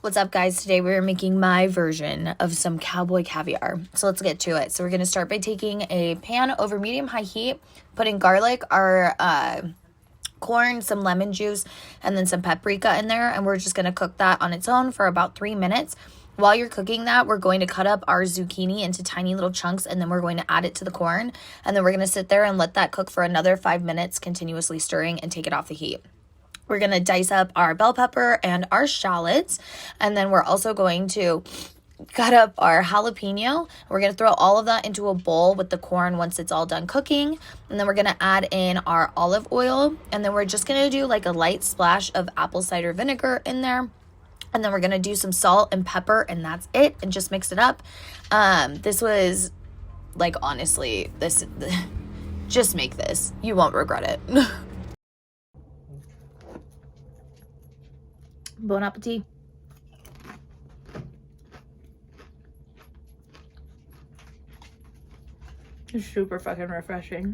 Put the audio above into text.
What's up, guys? Today we're making my version of some Cowboy caviar. So let's get to it. So we're going to start by taking a pan over medium-high heat, putting garlic, our corn, some lemon juice, and then some paprika in there. And we're just going to cook that on its own for about 3 minutes. While you're cooking that, we're going to cut up our zucchini into tiny little chunks, and then we're going to add it to the corn. And then we're going to sit there and let that cook for another 5 minutes, continuously stirring, and take it off the heat. We're going to dice up our bell pepper and our shallots, and then we're also going to cut up our jalapeno. We're going to throw all of that into a bowl with the corn once it's all done cooking, and then we're going to add in our olive oil, and then we're just going to do like a light splash of apple cider vinegar in there, and then we're going to do some salt and pepper, and that's it, and just mix it up. This was like, honestly, this just make this. You won't regret it. Bon appetit. It's super fucking refreshing.